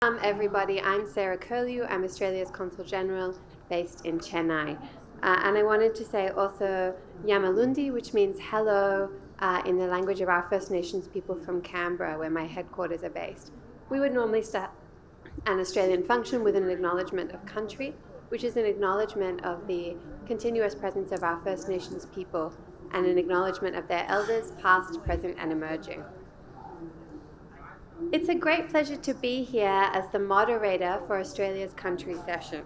Everybody, I'm Sarah Curlew. I'm Australia's Consul General based in Chennai. And I wanted to say also Yamalundi, which means hello in the language of our First Nations people from Canberra, where my headquarters are based. We would normally start an Australian function with an acknowledgement of country, which is an acknowledgement of the continuous presence of our First Nations people and an acknowledgement of their elders, past, present, and emerging. It's a great pleasure to be here as the moderator for Australia's country session.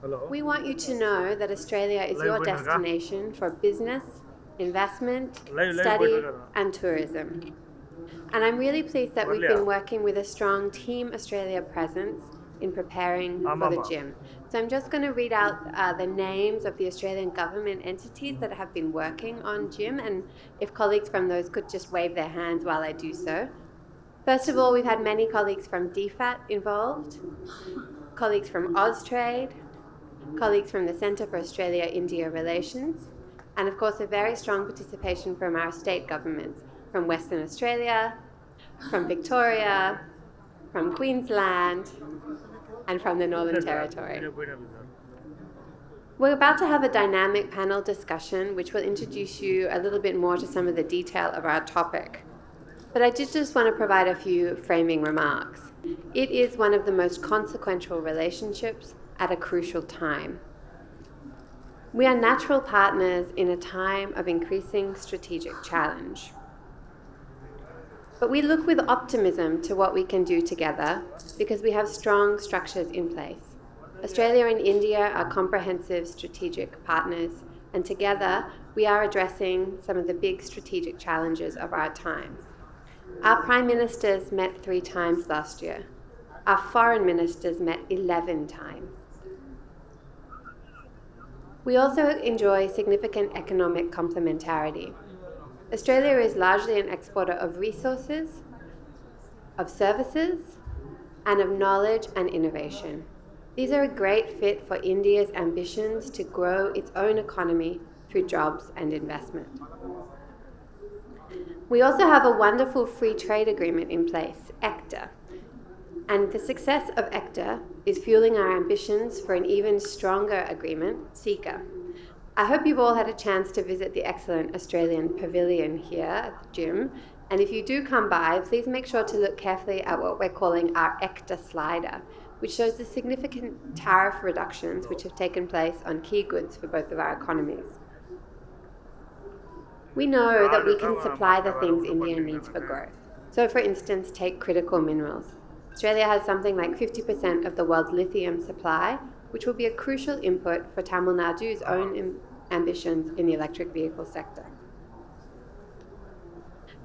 Hello. We want you to know that Australia is your destination for business, investment, study, and tourism. And I'm really pleased that we've been working with a strong Team Australia presence in preparing for the gym. So I'm just going to read out the names of the Australian government entities that have been working on gym, and if colleagues from those could just wave their hands while I do so. First of all, we've had many colleagues from DFAT involved, colleagues from Austrade, colleagues from the Centre for Australia-India Relations, and of course a very strong participation from our state governments, from Western Australia, from Victoria, from Queensland, and from the Northern Territory. We're about to have a dynamic panel discussion which will introduce you a little bit more to some of the detail of our topic. But I did just want to provide a few framing remarks. It is one of the most consequential relationships at a crucial time. We are natural partners in a time of increasing strategic challenge. But we look with optimism to what we can do together because we have strong structures in place. Australia and India are comprehensive strategic partners, and together we are addressing some of the big strategic challenges of our times. Our Prime Ministers met 3 times last year. Our Foreign Ministers met 11 times. We also enjoy significant economic complementarity. Australia is largely an exporter of resources, of services, and of knowledge and innovation. These are a great fit for India's ambitions to grow its own economy through jobs and investment. We also have a wonderful free trade agreement in place, ECTA, and the success of ECTA is fueling our ambitions for an even stronger agreement, CECA. I hope you've all had a chance to visit the excellent Australian pavilion here at the gym, and if you do come by, please make sure to look carefully at what we're calling our ECTA slider, which shows the significant tariff reductions which have taken place on key goods for both of our economies. We know that we can supply the things India needs for growth. So for instance, take critical minerals. Australia has something like 50% of the world's lithium supply, which will be a crucial input for Tamil Nadu's own ambitions in the electric vehicle sector.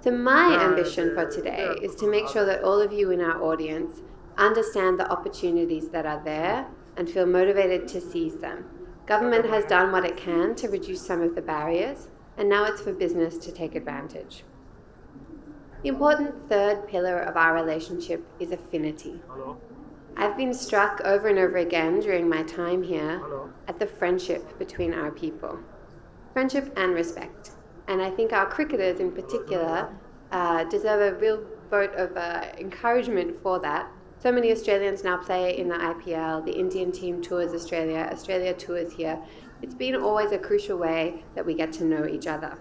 So my ambition for today is to make sure that all of you in our audience understand the opportunities that are there and feel motivated to seize them. Government has done what it can to reduce some of the barriers, and now it's for business to take advantage. The important third pillar of our relationship is affinity. I've been struck over and over again during my time here at the friendship between our people. Friendship and respect. And I think our cricketers in particular deserve a real vote of encouragement for that. So many Australians now play in the IPL, the Indian team tours Australia, Australia tours here. It's been always a crucial way that we get to know each other.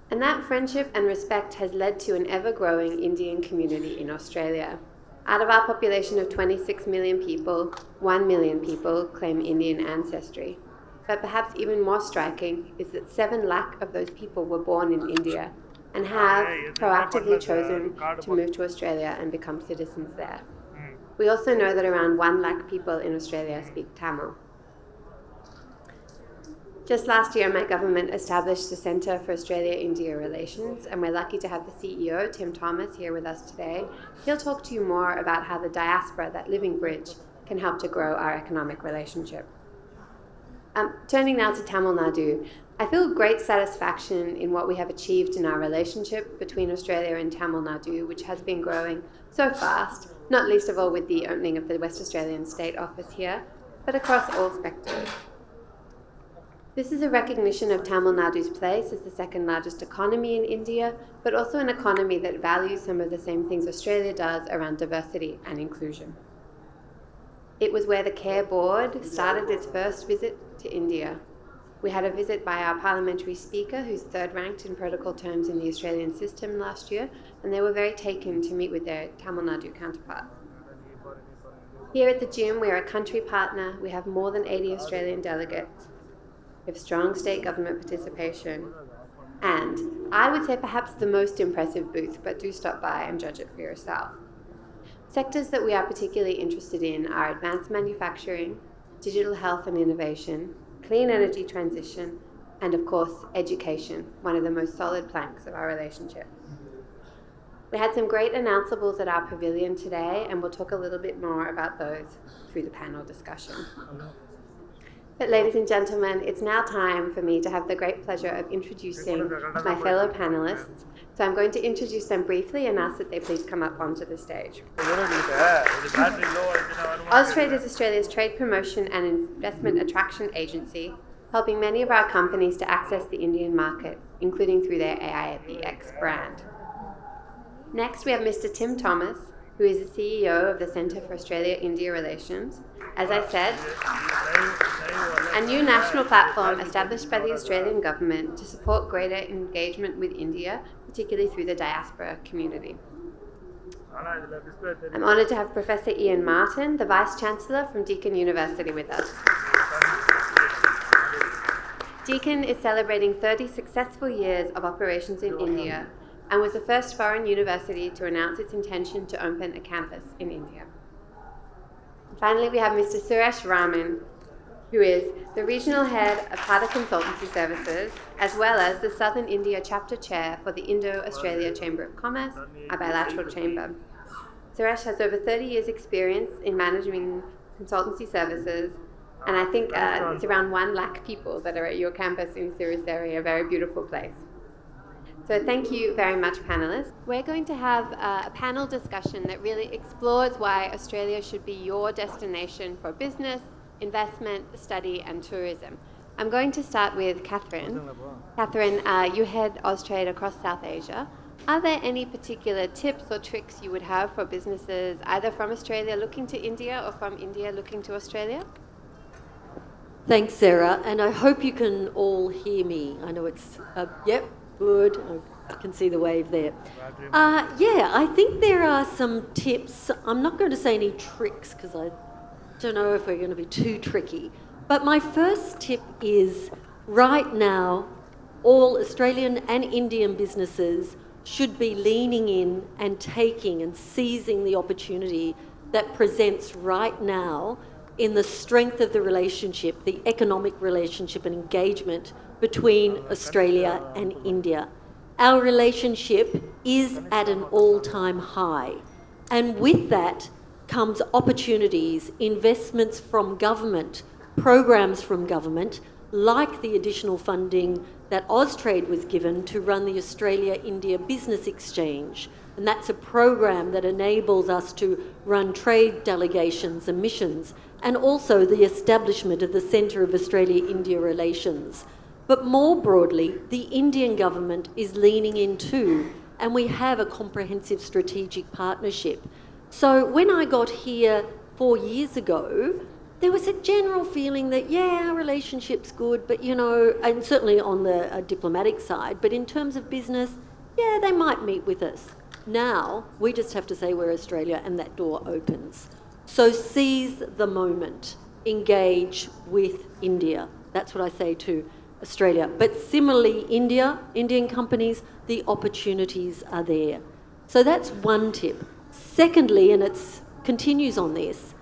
And that friendship and respect has led to an ever-growing Indian community in Australia. Out of our population of 26 million people, 1 million people claim Indian ancestry. But perhaps even more striking is that 7 lakh of those people were born in India and have proactively chosen to move to Australia and become citizens there. We also know that around 1 lakh people in Australia speak Tamil. Just last year, my government established the Centre for Australia-India Relations, and we're lucky to have the CEO, Tim Thomas, here with us today. He'll talk to you more about how the diaspora, that living bridge, can help to grow our economic relationship. Turning now to Tamil Nadu, I feel great satisfaction in what we have achieved in our relationship between Australia and Tamil Nadu, which has been growing so fast, not least of all with the opening of the West Australian State Office here, but across all spectres. This is a recognition of Tamil Nadu's place as the second largest economy in India, but also an economy that values some of the same things Australia does around diversity and inclusion. It was where the CARE Board started its first visit to India. We had a visit by our parliamentary speaker, who's third ranked in protocol terms in the Australian system last year, and they were very taken to meet with their Tamil Nadu counterparts. Here at the gym, we are a country partner. We have more than 80 Australian delegates. We have strong state government participation. And I would say perhaps the most impressive booth, but do stop by and judge it for yourself. Sectors that we are particularly interested in are advanced manufacturing, digital health and innovation, clean energy transition, and of course, education, one of the most solid planks of our relationship. We had some great announceables at our pavilion today, and we'll talk a little bit more about those through the panel discussion. But ladies and gentlemen, it's now time for me to have the great pleasure of introducing my fellow panelists. So I'm going to introduce them briefly and ask that they please come up onto the stage. Austrade is Australia's trade promotion and investment attraction agency, helping many of our companies to access the Indian market, including through their AIBX brand. Next, we have Mr. Tim Thomas, who is the CEO of the Centre for Australia-India Relations. As I said, a new national platform established by the Australian government to support greater engagement with India, particularly through the diaspora community. I'm honoured to have Professor Ian Martin, the Vice-Chancellor from Deakin University with us. Deakin is celebrating 30 successful years of operations in India and was the first foreign university to announce its intention to open a campus in India. Finally, we have Mr. Suresh Raman, who is the Regional Head of Tata Consultancy Services, as well as the Southern India Chapter Chair for the Indo-Australia Chamber of Commerce, a bilateral chamber. Suresh has over 30 years' experience in managing consultancy services, and I think it's around 1 lakh people that are at your campus in Suruseri, a very beautiful place. So thank you very much, panelists. We're going to have a panel discussion that really explores why Australia should be your destination for business, investment, study and tourism. I'm going to start with Catherine. Catherine, you head Austrade across South Asia. Are there any particular tips or tricks you would have for businesses either from Australia looking to India or from India looking to Australia? Thanks, Sarah, and I hope you can all hear me. I know it's, yep. Good. I can see the wave there. I think there are some tips. I'm not going to say any tricks because I don't know if we're going to be too tricky. But my first tip is right now, all Australian and Indian businesses should be leaning in and taking and seizing the opportunity that presents right now in the strength of the relationship, the economic relationship and engagement between Australia and India. Our relationship is at an all-time high, and with that comes opportunities, investments from government, programs from government, like the additional funding that Austrade was given to run the Australia-India Business Exchange. And that's a program that enables us to run trade delegations and missions, and also the establishment of the Centre of Australia-India Relations. But more broadly, the Indian government is leaning in too, and we have a comprehensive strategic partnership. So when I got here 4 years ago, there was a general feeling that, yeah, our relationship's good, but, you know, and certainly on the diplomatic side, but in terms of business, yeah, they might meet with us. Now, we just have to say we're Australia and that door opens. So seize the moment, engage with India. That's what I say to Australia. But similarly, Indian companies, the opportunities are there. So that's one tip. Secondly, and it continues on this,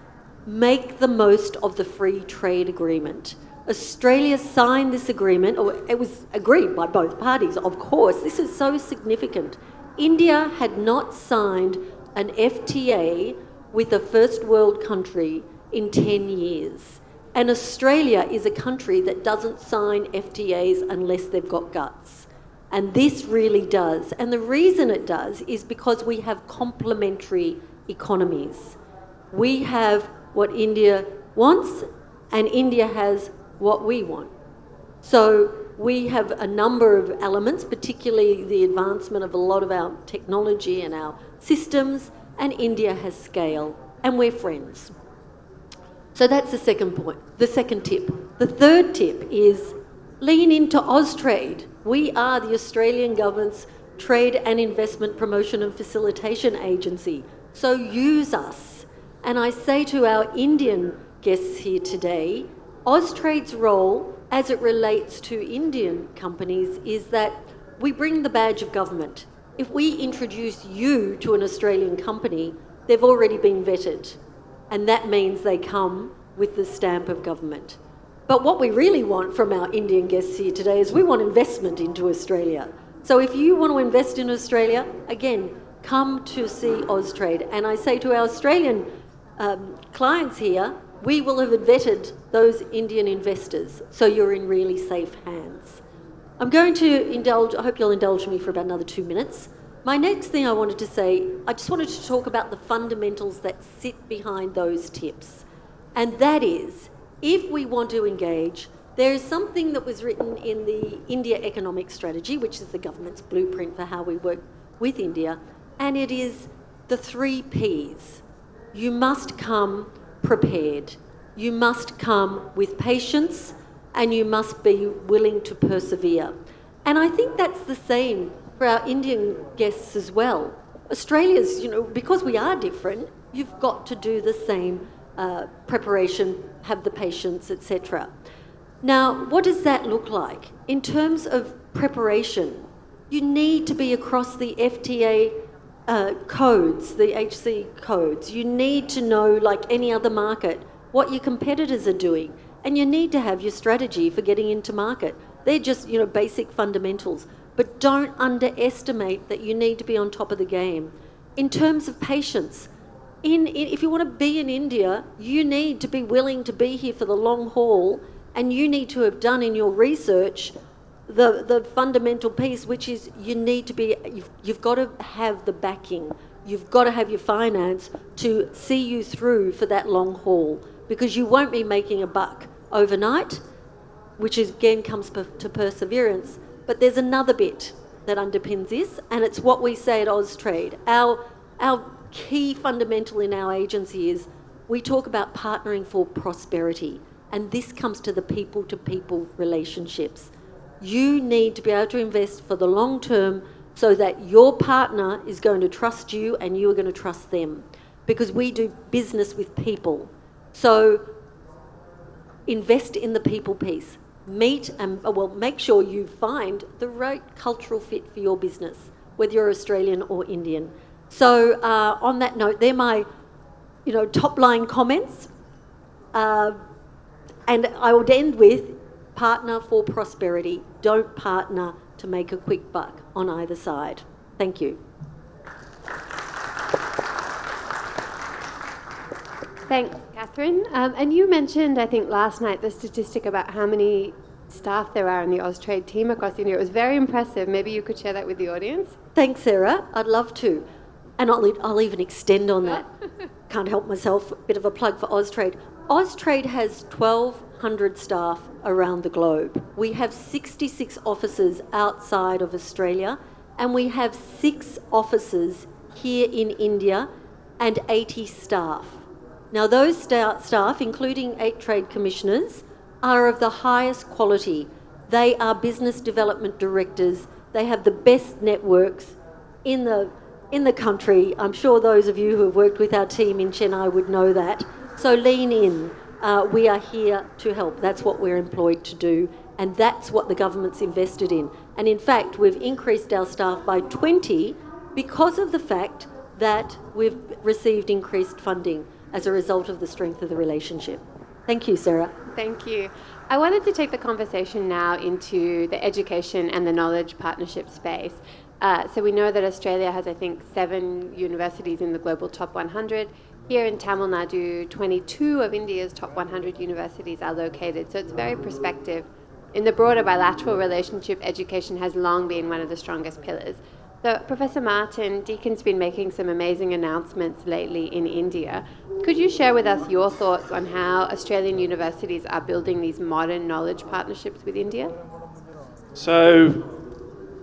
make the most of the free trade agreement. Australia signed this agreement, or it was agreed by both parties, of course. This is so significant. India had not signed an FTA with a first world country in 10 years. And Australia is a country that doesn't sign FTAs unless they've got guts. And this really does. And the reason it does is because we have complementary economies. We have what India wants, and India has what we want. So we have a number of elements, particularly the advancement of a lot of our technology and our systems, and India has scale, and we're friends. So that's the second point, the second tip. The third tip is lean into Austrade. We are the Australian government's trade and investment promotion and facilitation agency. So use us. And I say to our Indian guests here today, Austrade's role as it relates to Indian companies is that we bring the badge of government. If we introduce you to an Australian company, they've already been vetted. And that means they come with the stamp of government. But what we really want from our Indian guests here today is we want investment into Australia. So if you want to invest in Australia, again, come to see Austrade. And I say to our Australian clients here, we will have vetted those Indian investors, so you're in really safe hands. I'm going to indulge, I hope you'll indulge me for about another 2 minutes. My next thing I wanted to say, I just wanted to talk about the fundamentals that sit behind those tips. And that is, if we want to engage, there is something that was written in the India Economic Strategy, which is the government's blueprint for how we work with India, and it is the 3 Ps. You must come prepared. You must come with patience, and you must be willing to persevere. And I think that's the same for our Indian guests as well. Australia's, because we are different, you've got to do the same preparation, have the patience, etc. Now, what does that look like? In terms of preparation, you need to be across the FTA codes, the HC codes. You need to know, like any other market, what your competitors are doing. And you need to have your strategy for getting into market. They're just, basic fundamentals. But don't underestimate that you need to be on top of the game. In terms of patience, if you want to be in India, you need to be willing to be here for the long haul, and you need to have done in your research the fundamental piece, which is you've got to have the backing. You've got to have your finance to see you through for that long haul, because you won't be making a buck overnight, which again comes to perseverance. But there's another bit that underpins this, and it's what we say at Austrade. Our key fundamental in our agency is we talk about partnering for prosperity, and this comes to the people-to-people relationships. You need to be able to invest for the long term so that your partner is going to trust you and you are going to trust them, because we do business with people. So invest in the people piece. Meet and make sure you find the right cultural fit for your business, whether you're Australian or Indian. So on that note, they're my top line comments. And I would end with partner for prosperity. Don't partner to make a quick buck on either side. Thank you. Thanks, Catherine. And you mentioned, I think, last night the statistic about how many staff there are in the Austrade team across India. It was very impressive. Maybe you could share that with the audience. Thanks, Sarah. I'd love to. And I'll even extend on that. Can't help myself. A bit of a plug for Austrade. Austrade has 1,200 staff around the globe. We have 66 offices outside of Australia, and we have 6 offices here in India and 80 staff. Now, those staff, including 8 trade commissioners, are of the highest quality. They are business development directors. They have the best networks in the country. I'm sure those of you who have worked with our team in Chennai would know that. So lean in. We are here to help. That's what we're employed to do, and that's what the government's invested in. And in fact, we've increased our staff by 20 because of the fact that we've received increased funding as a result of the strength of the relationship. Thank you, Sarah. Thank you. I wanted to take the conversation now into the education and the knowledge partnership space. So we know that Australia has, I think, 7 universities in the global top 100. Here in Tamil Nadu, 22 of India's top 100 universities are located. So it's very prospective. In the broader bilateral relationship, education has long been one of the strongest pillars. So, Professor Martin, Deacon's been making some amazing announcements lately in India. Could you share with us your thoughts on how Australian universities are building these modern knowledge partnerships with India? So,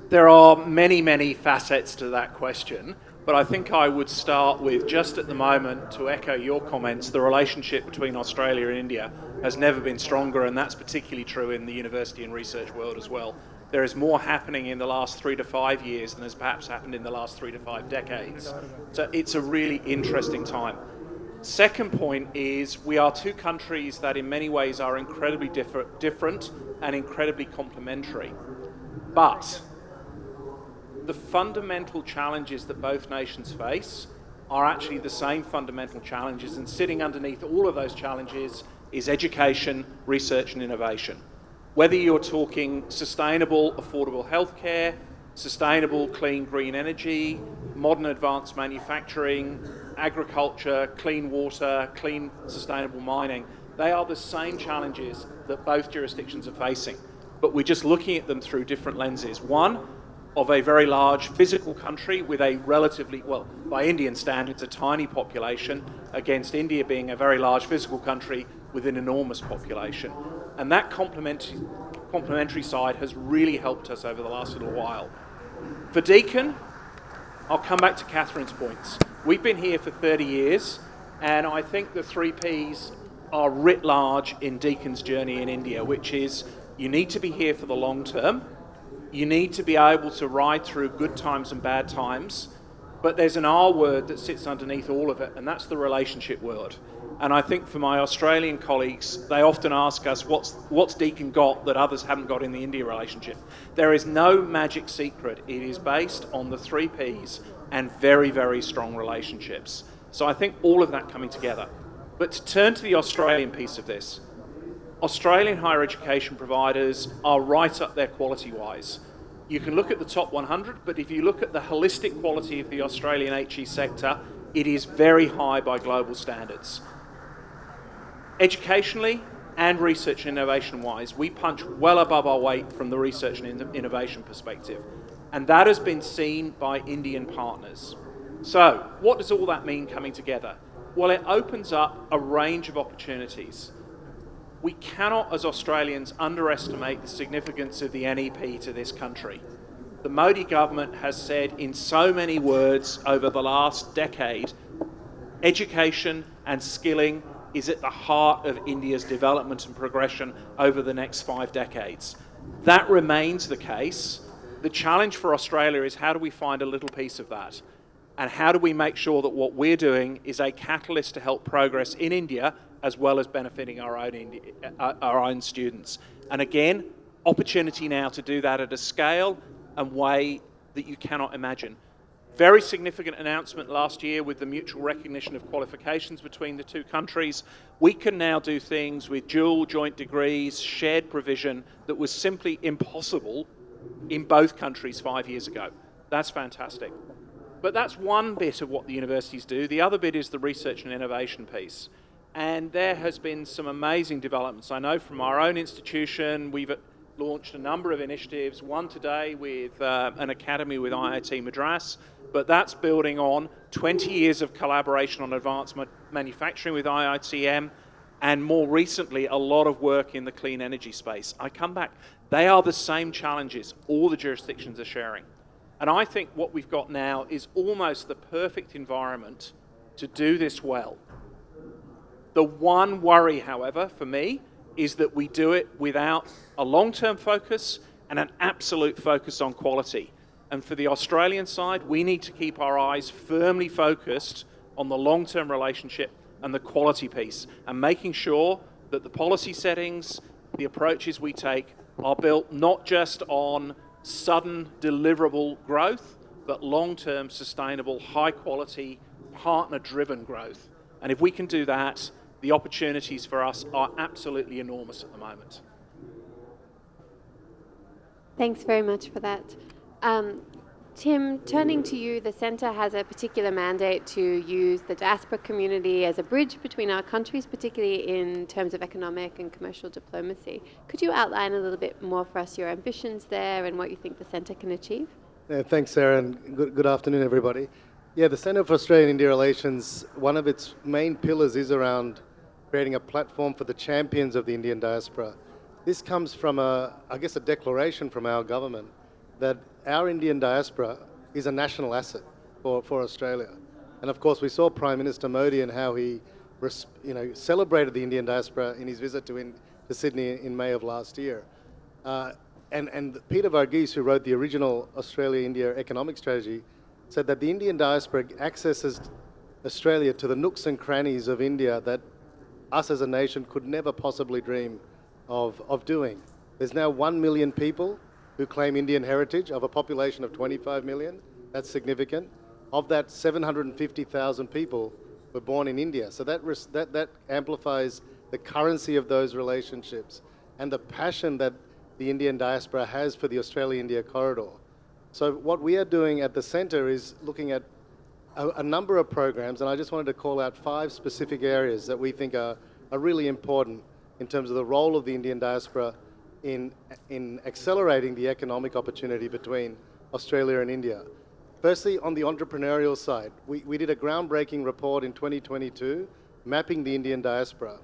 there are many, many facets to that question, but I think I would start with, just at the moment, to echo your comments, the relationship between Australia and India has never been stronger, and that's particularly true in the university and research world as well. There is more happening in the last 3 to 5 years than has perhaps happened in the last 3 to 5 decades. So it's a really interesting time. Second point is we are two countries that in many ways are incredibly different and incredibly complementary. But the fundamental challenges that both nations face are actually the same fundamental challenges, and sitting underneath all of those challenges is education, research and innovation. Whether you're talking sustainable, affordable healthcare, sustainable, clean, green energy, modern advanced manufacturing, agriculture, clean water, clean, sustainable mining, they are the same challenges that both jurisdictions are facing. But we're just looking at them through different lenses. One, of a very large physical country with a relatively, well, by Indian standards, a tiny population, against India being a very large physical country with an enormous population. And that complementary side has really helped us over the last little while. For Deakin, I'll come back to Catherine's points. We've been here for 30 years, and I think the 3 Ps are writ large in Deakin's journey in India, which is you need to be here for the long term, you need to be able to ride through good times and bad times, but there's an R word that sits underneath all of it, and that's the relationship word. And I think for my Australian colleagues, they often ask us, what's Deakin got that others haven't got in the India relationship? There is no magic secret. It is based on the 3 Ps and very, very strong relationships. So I think all of that coming together. But to turn to the Australian piece of this, Australian higher education providers are right up there quality-wise. You can look at the top 100, but if you look at the holistic quality of the Australian HE sector, it is very high by global standards. Educationally and research and innovation-wise, we punch well above our weight from the research and innovation perspective, and that has been seen by Indian partners. So, what does all that mean coming together? Well, it opens up a range of opportunities. We cannot, as Australians, underestimate the significance of the NEP to this country. The Modi government has said in so many words over the last decade, education and skilling is at the heart of India's development and progression over the next 5 decades. That remains the case. The challenge for Australia is how do we find a little piece of that? And how do we make sure that what we're doing is a catalyst to help progress in India as well as benefiting our own students? And again, opportunity now to do that at a scale and way that you cannot imagine. Very significant announcement last year with the mutual recognition of qualifications between the two countries. We can now do things with dual joint degrees, shared provision that was simply impossible in both countries 5 years ago. That's fantastic. But that's one bit of what the universities do. The other bit is the research and innovation piece. And there has been some amazing developments. I know from our own institution, we've launched a number of initiatives, one today with an academy with IIT Madras, but that's building on 20 years of collaboration on advanced manufacturing with IITM, and more recently, a lot of work in the clean energy space. I come back, they are the same challenges all the jurisdictions are sharing. And I think what we've got now is almost the perfect environment to do this well. The one worry, however, for me, is that we do it without a long-term focus and an absolute focus on quality. And for the Australian side, we need to keep our eyes firmly focused on the long-term relationship and the quality piece, and making sure that the policy settings, the approaches we take, are built not just on sudden deliverable growth, but long-term sustainable, high-quality, partner-driven growth. And if we can do that, the opportunities for us are absolutely enormous at the moment. Thanks very much for that. Tim, turning to you, the Centre has a particular mandate to use the diaspora community as a bridge between our countries, particularly in terms of economic and commercial diplomacy. Could you outline a little bit more for us your ambitions there and what you think the Centre can achieve? Thanks, Sarah, and good afternoon, everybody. Yeah, the Centre for Australia-India Relations, one of its main pillars is around creating a platform for the champions of the Indian diaspora. This comes from, a declaration from our government that our Indian diaspora is a national asset for Australia. And of course, we saw Prime Minister Modi and how he celebrated the Indian diaspora in his visit to Sydney in May of last year. And Peter Varghese, who wrote the original Australia-India economic strategy, said that the Indian diaspora accesses Australia to the nooks and crannies of India that us as a nation could never possibly dream of doing. There's now 1 million people who claim Indian heritage of a population of 25 million. That's significant. Of that, 750,000 people were born in India. So that amplifies the currency of those relationships and the passion that the Indian diaspora has for the Australia-India corridor. So what we are doing at the centre is looking at a number of programs, and I just wanted to call out 5 specific areas that we think are really important in terms of the role of the Indian diaspora in accelerating the economic opportunity between Australia and India. Firstly, on the entrepreneurial side, we did a groundbreaking report in 2022 mapping the Indian diaspora.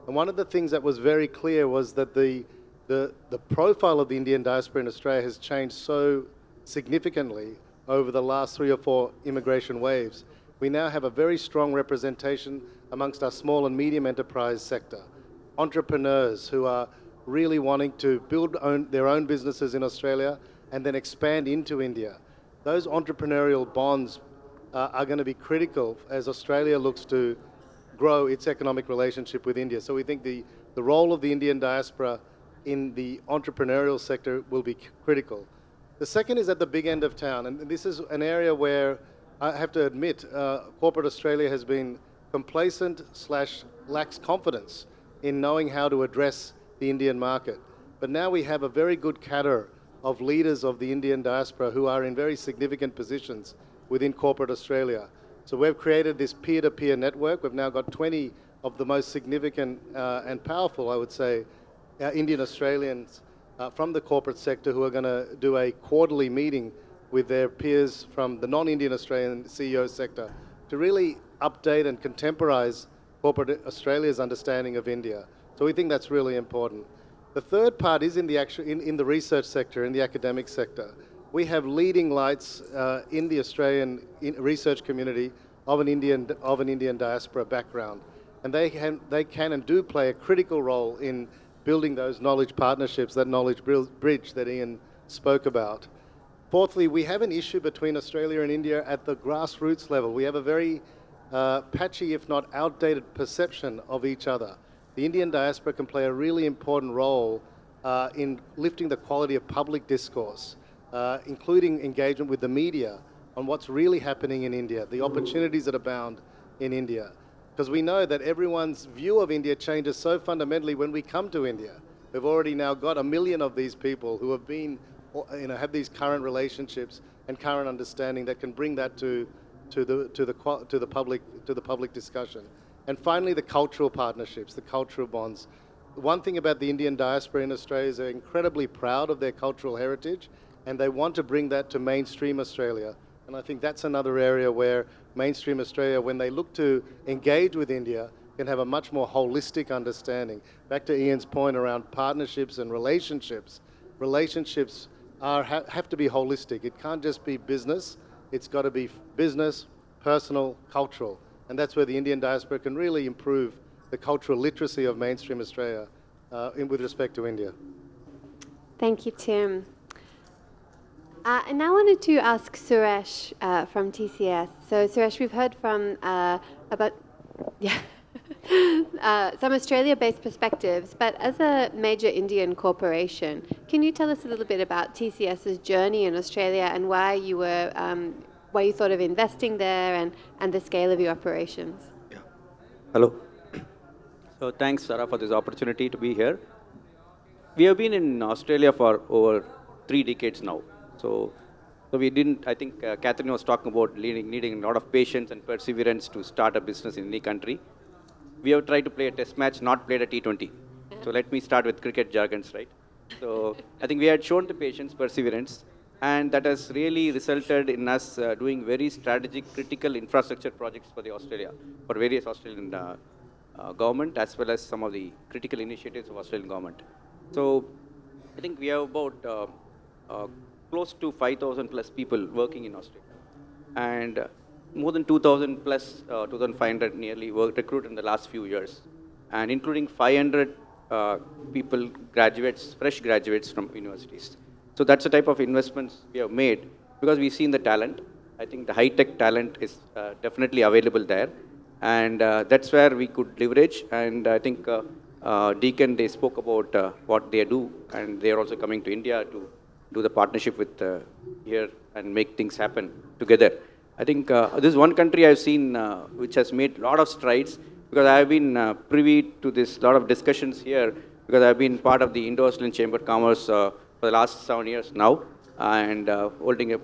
And one of the things that was very clear was that the profile of the Indian diaspora in Australia has changed so significantly over the last 3 or 4 immigration waves. We now have a very strong representation amongst our small and medium enterprise sector. Entrepreneurs who are really wanting to build their own businesses in Australia and then expand into India. Those entrepreneurial bonds are going to be critical as Australia looks to grow its economic relationship with India. So we think the role of the Indian diaspora in the entrepreneurial sector will be critical. The second is at the big end of town, and this is an area where I have to admit corporate Australia has been complacent / lacks confidence in knowing how to address the Indian market. But now we have a very good cadre of leaders of the Indian diaspora who are in very significant positions within corporate Australia. So we've created this peer-to-peer network. We've now got 20 of the most significant and powerful, I would say, Indian Australians from the corporate sector who are going to do a quarterly meeting with their peers from the non-Indian Australian CEO sector to really update and contemporize corporate Australia's understanding of India. So we think that's really important. The third part is in the research sector, in the academic sector. We have leading lights in the Australian research community of an Indian diaspora background, and they can and do play a critical role in building those knowledge partnerships, that knowledge bridge that Ian spoke about. Fourthly, we have an issue between Australia and India at the grassroots level. We have a very patchy, if not outdated, perception of each other. The Indian diaspora can play a really important role in lifting the quality of public discourse, including engagement with the media on what's really happening in India, the opportunities that abound in India. Because we know that everyone's view of India changes so fundamentally when we come to India. We've already now got 1 million of these people who have been, have these current relationships and current understanding that can bring that to the public discussion. And finally, the cultural partnerships, the cultural bonds. One thing about the Indian diaspora in Australia is they're incredibly proud of their cultural heritage, and they want to bring that to mainstream Australia. And I think that's another area where mainstream Australia, when they look to engage with India, can have a much more holistic understanding. Back to Ian's point around partnerships and relationships. Relationships have to be holistic. It can't just be business. It's got to be business, personal, cultural. And that's where the Indian diaspora can really improve the cultural literacy of mainstream Australia with respect to India. Thank you, Tim. And now I wanted to ask Suresh from TCS. So Suresh, we've heard from some Australia-based perspectives, but as a major Indian corporation, can you tell us a little bit about TCS's journey in Australia and why you thought of investing there and the scale of your operations? Yeah. Hello. So thanks, Sarah, for this opportunity to be here. We have been in Australia for over 3 decades now. So we didn't, I think Catherine was talking about needing a lot of patience and perseverance to start a business in any country. We have tried to play a test match, not played a T20. So let me start with cricket jargons, right? So I think we had shown the patience, perseverance. And that has really resulted in us doing very strategic, critical infrastructure projects for the Australia, for various Australian government, as well as some of the critical initiatives of Australian government. So I think we have about uh, close to 5,000 plus people working in Australia. And more than 2,000 plus, 2,500 nearly recruited in the last few years. And including 500 people, graduates, fresh graduates from universities. So that's the type of investments we have made because we've seen the talent. I think the high-tech talent is definitely available there. And that's where we could leverage. And I think Deacon, they spoke about what they do. And they are also coming to India to do the partnership with here and make things happen together. I think this is one country I've seen which has made a lot of strides because I've been privy to this lot of discussions here because I've been part of the Indo-Australian Chamber of Commerce for the last 7 years now and holding a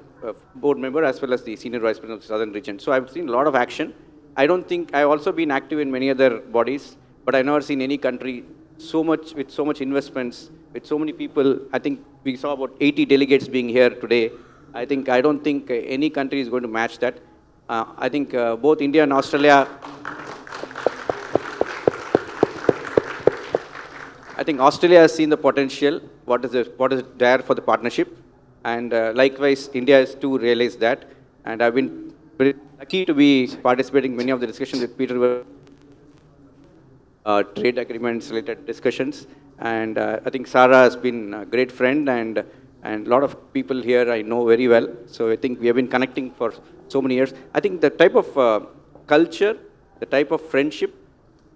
board member as well as the senior vice president of the Southern region. So I've seen a lot of action. I don't think, I've also been active in many other bodies, but I've never seen any country so much, with so much investments, with so many people. I think we saw about 80 delegates being here today. I don't think any country is going to match that. I think both India and Australia, I think Australia has seen the potential, what is there for the partnership. And likewise, India has too realized that. And I've been very lucky to be participating in many of the discussions with Peter, trade agreements related discussions. And I think Sarah has been a great friend and a lot of people here I know very well. So I think we have been connecting for so many years. I think the type of culture, the type of friendship,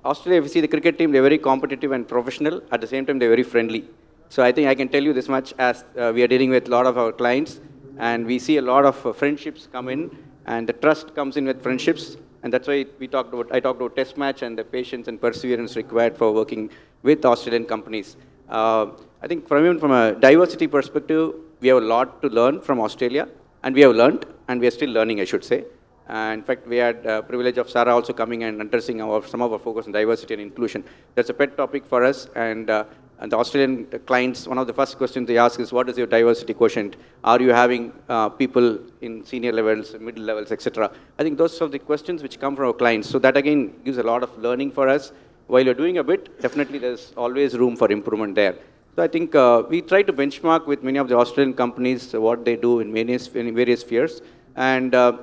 Australia, if you see the cricket team, they're very competitive and professional. At the same time, they're very friendly. So I think I can tell you this much as we are dealing with a lot of our clients and we see a lot of friendships come in and the trust comes in with friendships. And that's why I talked about test match and the patience and perseverance required for working with Australian companies. I think from a diversity perspective, we have a lot to learn from Australia, and we have learned, and we are still learning, I should say. In fact, we had the privilege of Sarah also coming and addressing some of our focus on diversity and inclusion. That's a pet topic for us, and the Australian clients, one of the first questions they ask is, what is your diversity quotient? Are you having people in senior levels, middle levels, etc.? I think those are the questions which come from our clients. So that again gives a lot of learning for us. While you're doing a bit, definitely there's always room for improvement there. So I think we try to benchmark with many of the Australian companies what they do in various spheres. And a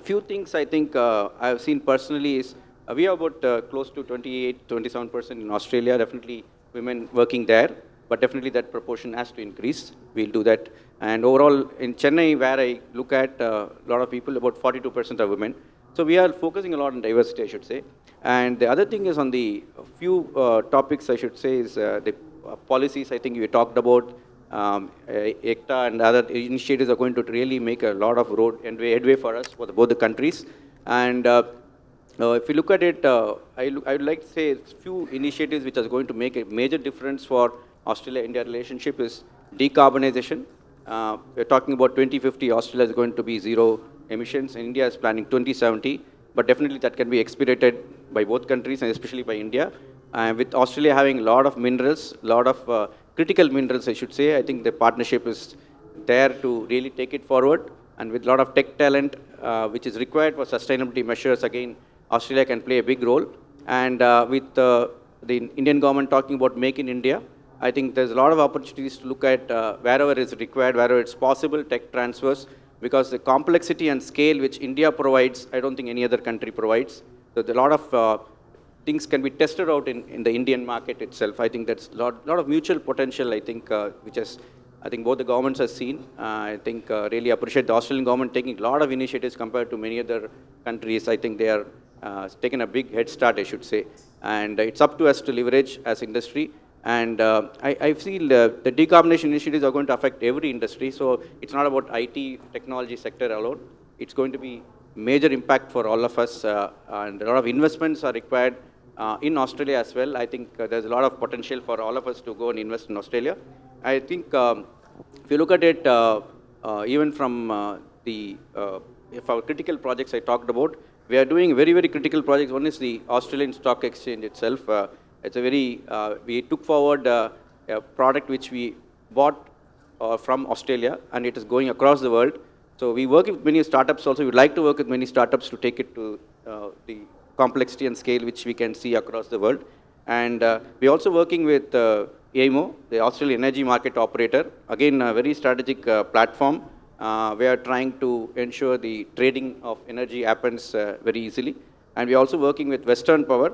few things I think I've seen personally is we have about close to 27% in Australia, definitely women working there, but definitely that proportion has to increase. We'll do that. And overall in Chennai, where I look at a lot of people, about 42% are women. So we are focusing a lot on diversity, I should say. And the other thing is on the few topics, I should say, is the policies I think we talked about. ECTA and other initiatives are going to really make a lot of headway for us, for both the countries. And if you look at it, I would like to say a few initiatives which are going to make a major difference for Australia-India relationship is decarbonization. We're talking about 2050, Australia is going to be zero emissions, and India is planning 2070, but definitely that can be expedited by both countries and especially by India. With Australia having a lot of minerals, a lot of critical minerals, I should say, I think the partnership is there to really take it forward. And with a lot of tech talent, which is required for sustainability measures, again, Australia can play a big role. And with the Indian government talking about Make in India, I think there's a lot of opportunities to look at wherever is required, wherever it's possible, tech transfers, because the complexity and scale which India provides, I don't think any other country provides. So a lot of things can be tested out in the Indian market itself. I think that's a lot of mutual potential, I think, which I think both the governments have seen. I think really appreciate the Australian government taking a lot of initiatives compared to many other countries. I think they are taken a big head start, I should say. And it's up to us to leverage as industry. And I feel the decarbonization initiatives are going to affect every industry. So it's not about IT technology sector alone. It's going to be major impact for all of us. And a lot of investments are required in Australia as well. I think there's a lot of potential for all of us to go and invest in Australia. I think if you look at it, even from if our critical projects I talked about, we are doing very, very critical projects. One is the Australian Stock Exchange itself. It's a very, we took forward a product which we bought from Australia, and it is going across the world. So we work with many startups also. We'd like to work with many startups to take it to the complexity and scale which we can see across the world. And we're also working with AMO, the Australian Energy Market Operator. Again, a very strategic platform. We are trying to ensure the trading of energy happens very easily. And we're also working with Western Power,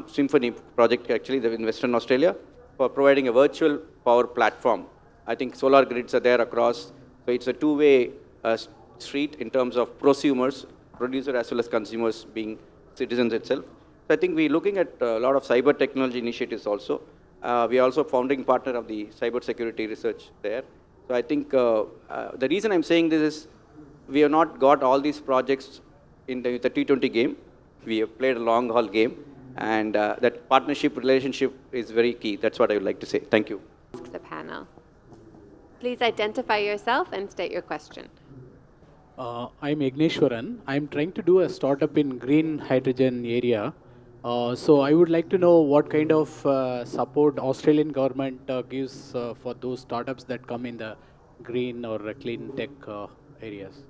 Symphony project actually in Western Australia, for providing a virtual power platform. I think solar grids are there across. So it's a two-way street in terms of prosumers, producer as well as consumers being citizens itself. So I think we're looking at a lot of cyber technology initiatives also. We are also founding partner of the cyber security research there. So I think the reason I'm saying this is we have not got all these projects in the T20 game. We have played a long haul game, and that partnership relationship is very key. That's what I would like to say. Thank you. The panel. Please identify yourself and state your question. I'm Yagneshwaran. I'm trying to do a startup in green hydrogen area. So I would like to know what kind of support Australian government gives for those startups that come in the green or clean tech areas.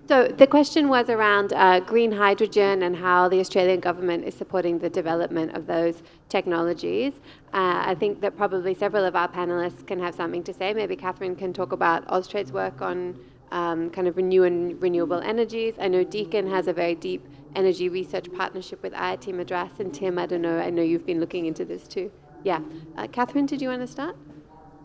So the question was around green hydrogen and how the Australian government is supporting the development of those technologies. I think that probably several of our panelists can have something to say. Maybe Catherine can talk about Austrade's work on kind of renewable energies. I know Deakin has a very deep energy research partnership with IIT Madras. And Tim, I know you've been looking into this too. Yeah. Catherine, did you want to start?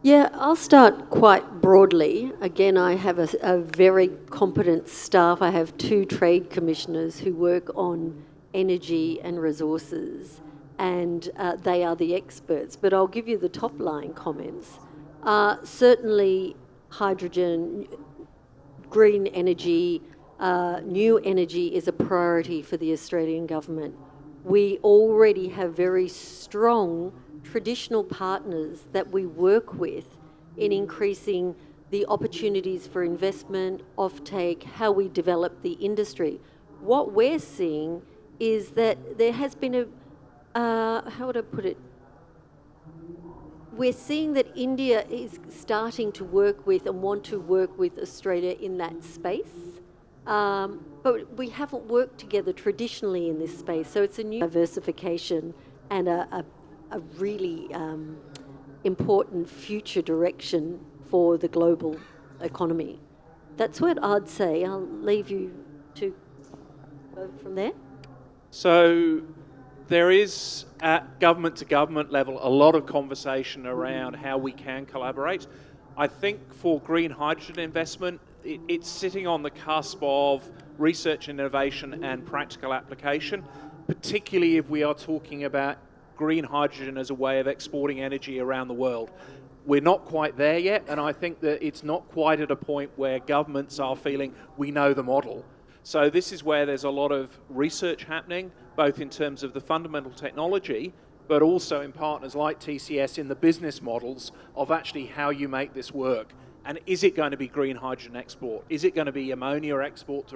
Yeah, I'll start quite broadly. Again, I have a very competent staff. I have 2 trade commissioners who work on energy and resources, and they are the experts. But I'll give you the top-line comments. Certainly, hydrogen, green energy, new energy is a priority for the Australian government. We already have very strong traditional partners that we work with in increasing the opportunities for investment, offtake, how we develop the industry. What we're seeing is that there has been how would I put it? We're seeing that India is starting to work with and want to work with Australia in that space. But we haven't worked together traditionally in this space. So it's a new diversification and a really important future direction for the global economy. That's what I'd say. I'll leave you to go from there. So there is, at government to government level, a lot of conversation around how we can collaborate. I think for green hydrogen investment, it's sitting on the cusp of research and innovation and practical application, particularly if we are talking about green hydrogen as a way of exporting energy around the world. We're not quite there yet, and I think that it's not quite at a point where governments are feeling we know the model. So this is where there's a lot of research happening, both in terms of the fundamental technology, but also in partners like TCS in the business models of actually how you make this work. And is it going to be green hydrogen export? Is it going to be ammonia export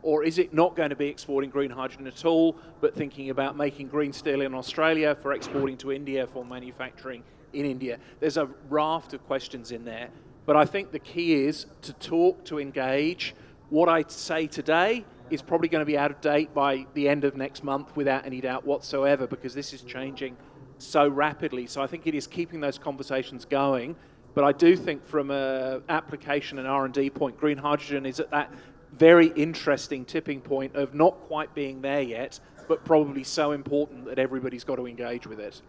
or is it not going to be exporting green hydrogen at all, but thinking about making green steel in Australia for exporting to India for manufacturing in India? There's a raft of questions in there. But I think the key is to talk, to engage. What I say today is probably going to be out of date by the end of next month without any doubt whatsoever, because this is changing so rapidly. So I think it is keeping those conversations going. But I do think from an application and R&D point, green hydrogen is at that very interesting tipping point of not quite being there yet, but probably so important that everybody's got to engage with it.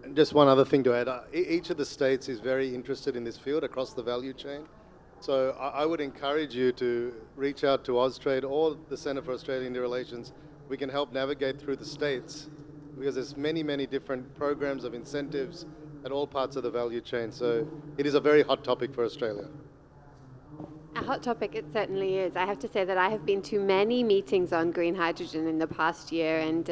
And just one other thing to add. Each of the states is very interested in this field across the value chain. So I would encourage you to reach out to Austrade or the Centre for Australia-India Relations. We can help navigate through the states because there's many, many different programs of incentives at all parts of the value chain. So it is a very hot topic for Australia. A hot topic, it certainly is. I have to say that I have been to many meetings on green hydrogen in the past year, and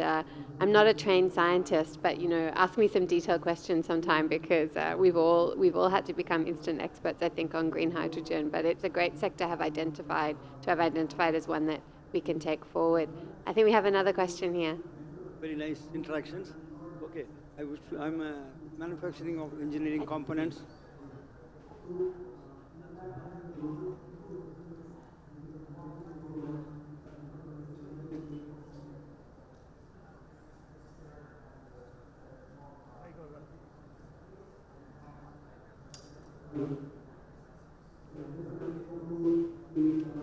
I'm not a trained scientist, but ask me some detailed questions sometime, because we've all had to become instant experts, I think, on green hydrogen. But it's a great sector to have identified as one that we can take forward. I think we have another question here. Very nice interactions. Okay. I'm manufacturing of engineering components.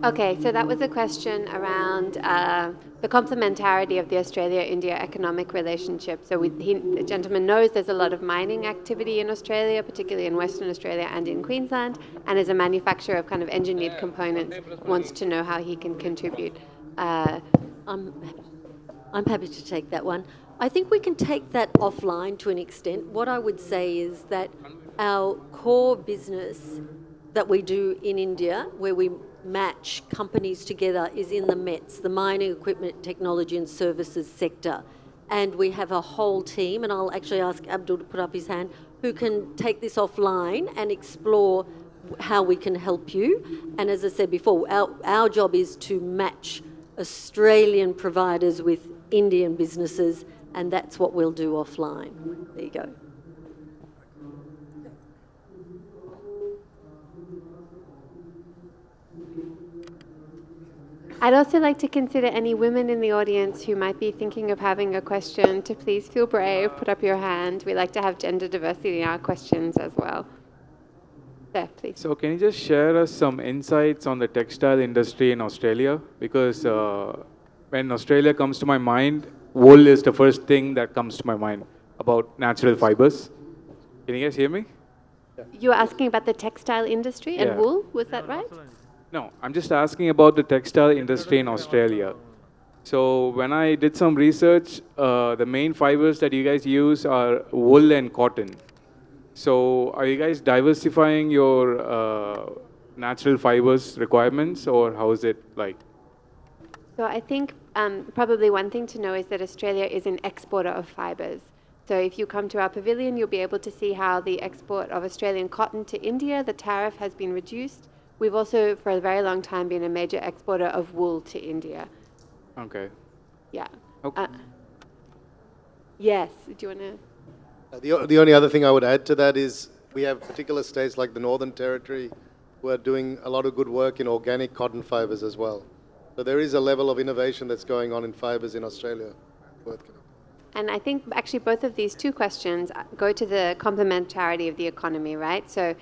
Okay, so that was a question around the complementarity of the Australia-India economic relationship. So the gentleman knows there's a lot of mining activity in Australia, particularly in Western Australia and in Queensland, and as a manufacturer of kind of engineered components, wants to know how he can contribute. I'm happy to take that one. I think we can take that offline to an extent. What I would say is that our core business that we do in India, where we match companies together, is in the METS, the Mining Equipment Technology and Services sector. And we have a whole team, and I'll actually ask Abdul to put up his hand, who can take this offline and explore how we can help you. And as I said before, our job is to match Australian providers with Indian businesses, and that's what we'll do offline. There you go. I'd also like to consider any women in the audience who might be thinking of having a question to please feel brave, put up your hand. We like to have gender diversity in our questions as well. There, please. So can you just share us some insights on the textile industry in Australia? Because when Australia comes to my mind, wool is the first thing that comes to my mind about natural fibers. Can you guys hear me? You were asking about the textile industry and wool, was that right? No, I'm just asking about the textile industry in Australia. So when I did some research, the main fibers that you guys use are wool and cotton. So are you guys diversifying your natural fibers requirements, or how is it like? So I think probably one thing to know is that Australia is an exporter of fibers. So if you come to our pavilion, you'll be able to see how the export of Australian cotton to India, the tariff has been reduced. We've also, for a very long time, been a major exporter of wool to India. Okay. Yeah. Okay. Yes. Do you want to? The only other thing I would add to that is we have particular states like the Northern Territory who are doing a lot of good work in organic cotton fibers as well. So there is a level of innovation that's going on in fibers in Australia. And I think actually both of these two questions go to the complementarity of the economy, right? So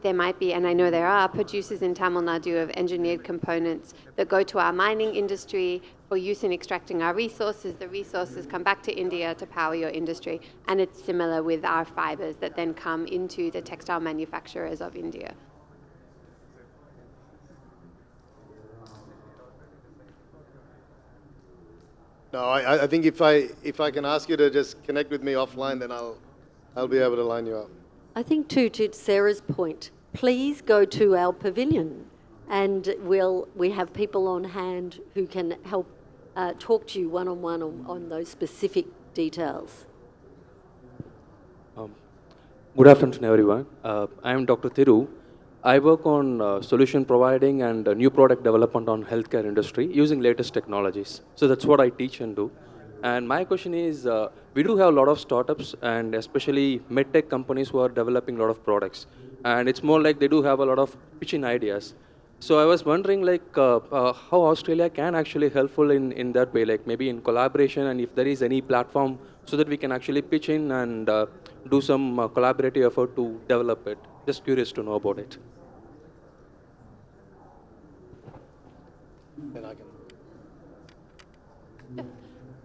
there might be, and I know there are, producers in Tamil Nadu of engineered components that go to our mining industry for use in extracting our resources. The resources come back to India to power your industry. And it's similar with our fibers that then come into the textile manufacturers of India. No, I think if I can ask you to just connect with me offline, then I'll be able to line you up. I think too, to Sarah's point, please go to our pavilion, and we have people on hand who can help talk to you one-on-one on those specific details. Good afternoon, everyone. I am Dr. Thiru. I work on solution providing and new product development on healthcare industry using latest technologies. So that's what I teach and do. And my question is, we do have a lot of startups and especially medtech companies who are developing a lot of products. And it's more like they do have a lot of pitching ideas. So I was wondering how Australia can actually helpful in that way, like maybe in collaboration, and if there is any platform so that we can actually pitch in and do some collaborative effort to develop it. Just curious to know about it.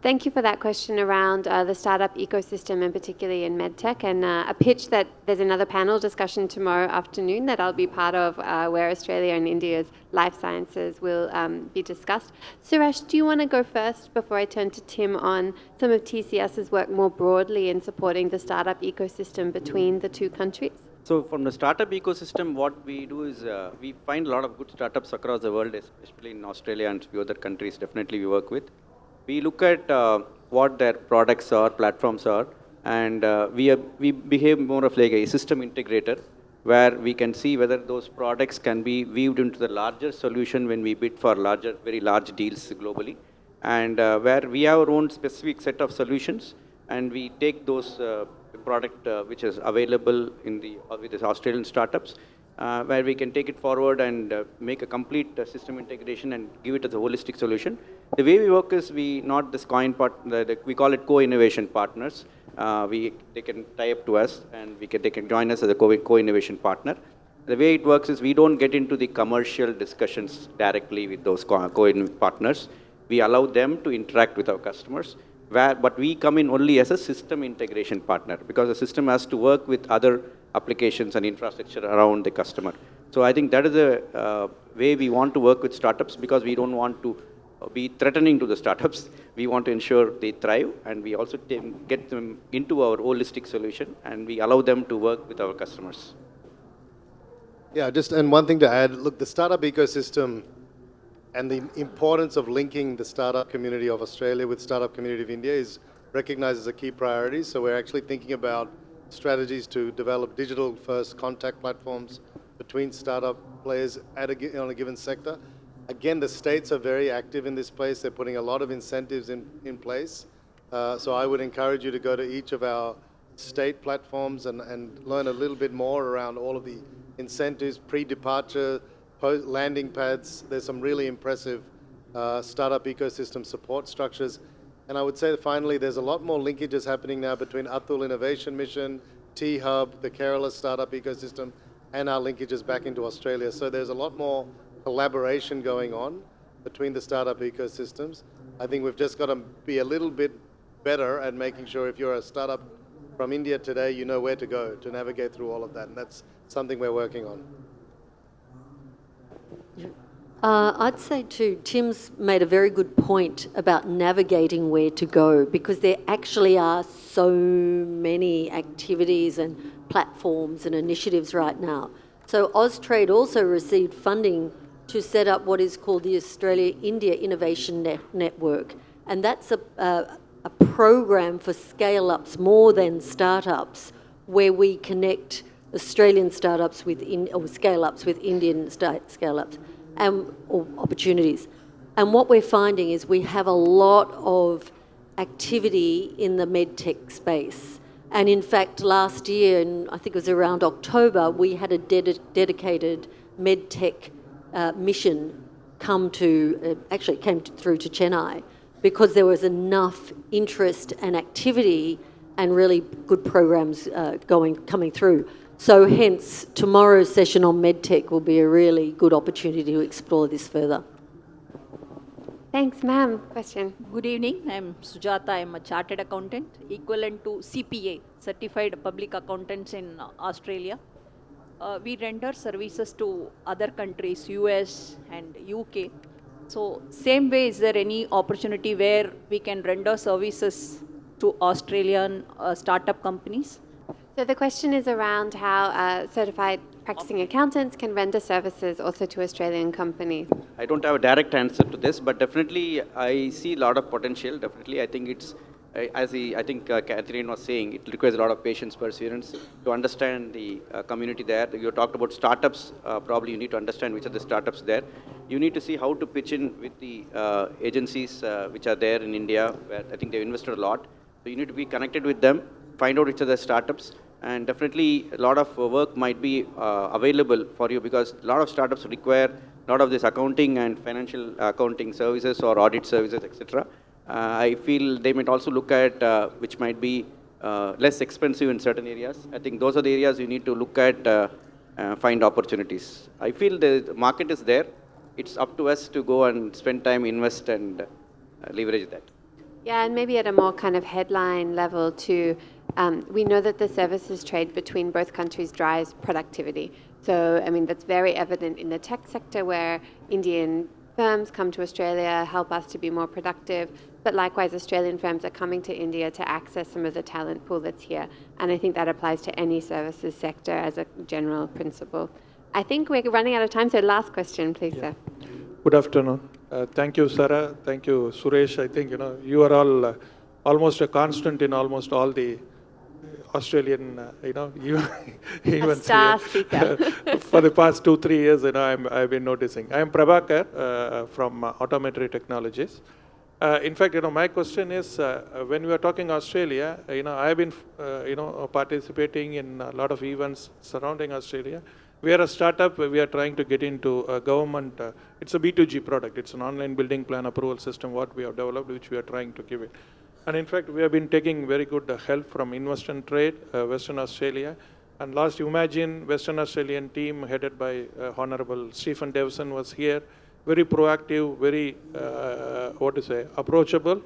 Thank you for that question around the startup ecosystem, and particularly in medtech, and a pitch that there's another panel discussion tomorrow afternoon that I'll be part of, where Australia and India's life sciences will be discussed. Suresh, do you want to go first before I turn to Tim on some of TCS's work more broadly in supporting the startup ecosystem between the two countries? So from the startup ecosystem, what we do is we find a lot of good startups across the world, especially in Australia and a few other countries definitely we work with. We look at what their products are, platforms are, and we behave more of like a system integrator, where we can see whether those products can be weaved into the larger solution when we bid for very large deals globally, and where we have our own specific set of solutions, and we take those product which is available in the with the Australian startups, where we can take it forward and make a complete system integration and give it as a holistic solution. The way we work is we not this coin part, we call it co-innovation partners. They can tie up to us and they can join us as a co-innovation partner. The way it works is we don't get into the commercial discussions directly with those co-innovation partners. We allow them to interact with our customers, but we come in only as a system integration partner because the system has to work with other applications and infrastructure around the customer. So I think that is the way we want to work with startups, because we don't want to be threatening to the startups. We want to ensure they thrive, and we also get them into our holistic solution, and we allow them to work with our customers. Yeah, and one thing to add, look, the startup ecosystem and the importance of linking the startup community of Australia with startup community of India is recognized as a key priority. So we're actually thinking about strategies to develop digital-first contact platforms between startup players on a given sector. Again, the states are very active in this space. They're putting a lot of incentives in place. So I would encourage you to go to each of our state platforms and learn a little bit more around all of the incentives, pre-departure, landing pads. There's some really impressive startup ecosystem support structures. And I would say that finally, there's a lot more linkages happening now between Atul Innovation Mission, T-Hub, the Kerala startup ecosystem, and our linkages back into Australia. So there's a lot more collaboration going on between the startup ecosystems. I think we've just got to be a little bit better at making sure if you're a startup from India today, you know where to go to navigate through all of that. And that's something we're working on. I'd say too, Tim's made a very good point about navigating where to go, because there actually are so many activities and platforms and initiatives right now. So Austrade also received funding to set up what is called the Australia-India Innovation Network. And that's a program for scale-ups more than startups, where we connect Australian startups or scale-ups with Indian scale-ups or opportunities. And what we're finding is we have a lot of activity in the medtech space. And in fact, last year, and I think it was around October, we had a dedicated medtech mission came through to Chennai, because there was enough interest and activity and really good programs coming through. So hence, tomorrow's session on MedTech will be a really good opportunity to explore this further. Thanks, ma'am. Question. Good evening. I'm Sujata. I'm a chartered accountant, equivalent to CPA, Certified Public Accountants in Australia. We render services to other countries, US and UK. So same way, is there any opportunity where we can render services to Australian startup companies? So the question is around how certified practicing accountants can render services also to Australian companies. I don't have a direct answer to this, but definitely I see a lot of potential. Definitely, I think it's, I think Catherine was saying, it requires a lot of patience, perseverance to understand the community there. You talked about startups. Probably you need to understand which are the startups there. You need to see how to pitch in with the agencies which are there in India, where I think they've invested a lot. So you need to be connected with them, find out which are the startups. And definitely a lot of work might be available for you, because a lot of startups require a lot of this accounting and financial accounting services or audit services, etc. I feel they might also look at which might be less expensive in certain areas. I think those are the areas you need to look at, find opportunities. I feel the market is there. It's up to us to go and spend time, invest, and leverage that. Yeah, and maybe at a more kind of headline level too, we know that the services trade between both countries drives productivity. So, I mean, that's very evident in the tech sector, where Indian firms come to Australia, help us to be more productive, but likewise Australian firms are coming to India to access some of the talent pool that's here. And I think that applies to any services sector as a general principle. I think we're running out of time, so last question, please, sir. Good afternoon. Thank you, Sarah. Thank you, Suresh. I think, you are all almost a constant in almost all the Australian, events star here. speaker. For the past 2-3 years, I've been noticing. I am Prabhakar from Autometry Technologies. In fact, my question is, when we are talking Australia, I've been, participating in a lot of events surrounding Australia. We are a startup where we are trying to get into a government. It's a B2G product. It's an online building plan approval system, what we have developed, which we are trying to give it. And in fact, we have been taking very good help from Invest and Trade, Western Australia. And last, you imagine, Western Australian team headed by Honorable Stephen Davison was here. Very proactive, very, approachable.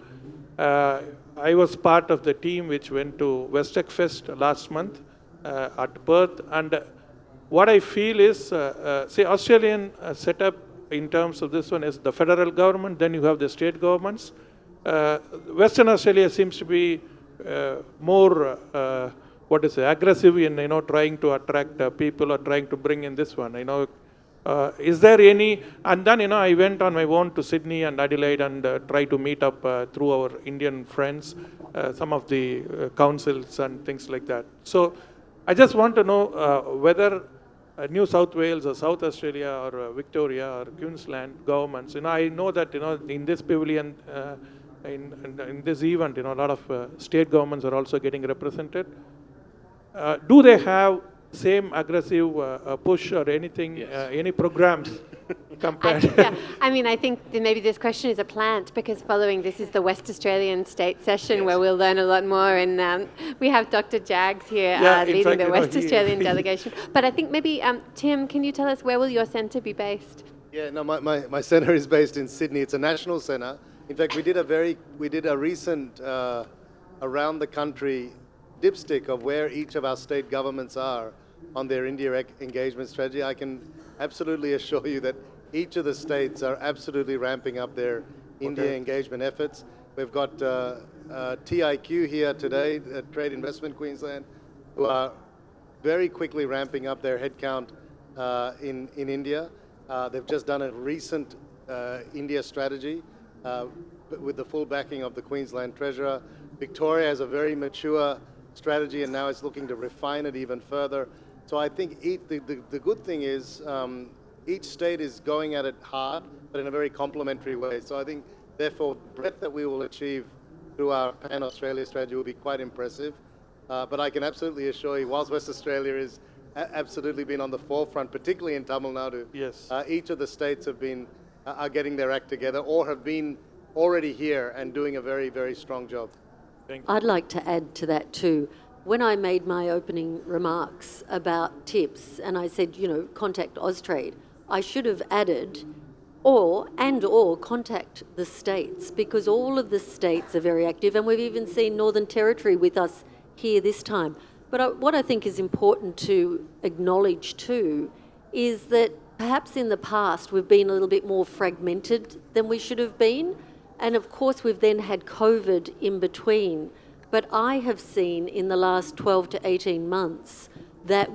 I was part of the team which went to Westec Fest last month at Perth. And what I feel is, Australian setup in terms of this one is the federal government, then you have the state governments. Western Australia seems to be more, aggressive in, trying to attract people or trying to bring in this one, is there any, and then, I went on my own to Sydney and Adelaide and try to meet up through our Indian friends, some of the councils and things like that. So I just want to know whether New South Wales or South Australia or Victoria or Queensland governments, I know that, in this pavilion, in this event, a lot of state governments are also getting represented. Do they have same aggressive push or anything, yes. Any programs compared? I think maybe this question is a plant, because following this is the West Australian State Session, yes. Where we'll learn a lot more, and we have Dr. Jags here leading the West Australian delegation. But I think maybe, Tim, can you tell us where will your centre be based? Yeah, no, my centre is based in Sydney. It's a national centre. In fact, we did a recent around the country dipstick of where each of our state governments are on their India engagement strategy. I can absolutely assure you that each of the states are absolutely ramping up their India engagement efforts. We've got TIQ here today, Trade Investment Queensland, who are very quickly ramping up their headcount in India. They've just done a recent India strategy with the full backing of the Queensland Treasurer. Victoria has a very mature strategy, and now it's looking to refine it even further. So I think the good thing is each state is going at it hard, but in a very complementary way. So I think, therefore, the breadth that we will achieve through our Pan-Australia strategy will be quite impressive. But I can absolutely assure you, whilst West Australia is absolutely been on the forefront, particularly in Tamil Nadu, yes. Each of the states are getting their act together or have been already here and doing a very, very strong job. I'd like to add to that too. When I made my opening remarks about tips and I said, contact Austrade, I should have added or contact the states, because all of the states are very active, and we've even seen Northern Territory with us here this time. But what I think is important to acknowledge too is that perhaps in the past we've been a little bit more fragmented than we should have been. And of course, we've then had COVID in between. But I have seen in the last 12 to 18 months that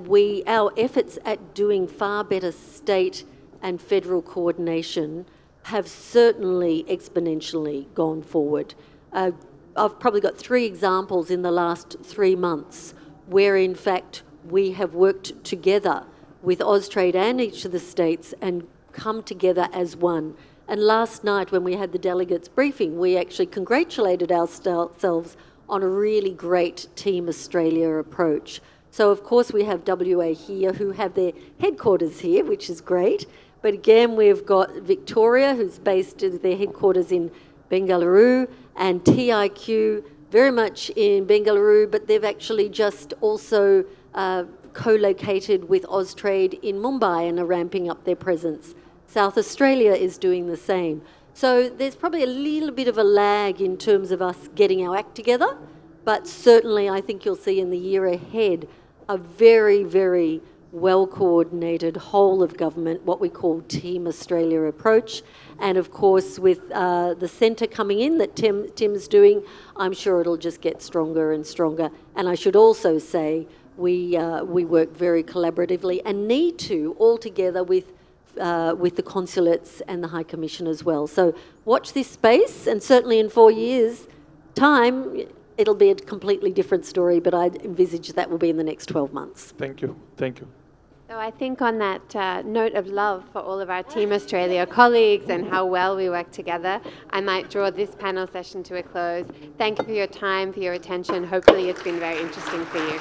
our efforts at doing far better state and federal coordination have certainly exponentially gone forward. I've probably got 3 examples in the last 3 months where, in fact, we have worked together with Austrade and each of the states and come together as one. And last night, when we had the delegates briefing, we actually congratulated ourselves on a really great Team Australia approach. So, of course, we have WA here, who have their headquarters here, which is great. But again, we've got Victoria, who's based at their headquarters in Bengaluru, and TIQ, very much in Bengaluru, but they've actually just also co-located with Austrade in Mumbai and are ramping up their presence. South Australia is doing the same. So there's probably a little bit of a lag in terms of us getting our act together, but certainly I think you'll see in the year ahead a very, very well-coordinated whole of government, what we call Team Australia approach. And of course, with the centre coming in that Tim's doing, I'm sure it'll just get stronger and stronger. And I should also say we work very collaboratively and need to all together with the consulates and the High Commission as well. So watch this space, and certainly in 4 years' time, it'll be a completely different story, but I envisage that will be in the next 12 months. Thank you. Thank you. So I think on that note of love for all of our Team Australia colleagues and how well we work together, I might draw this panel session to a close. Thank you for your time, for your attention. Hopefully it's been very interesting for you.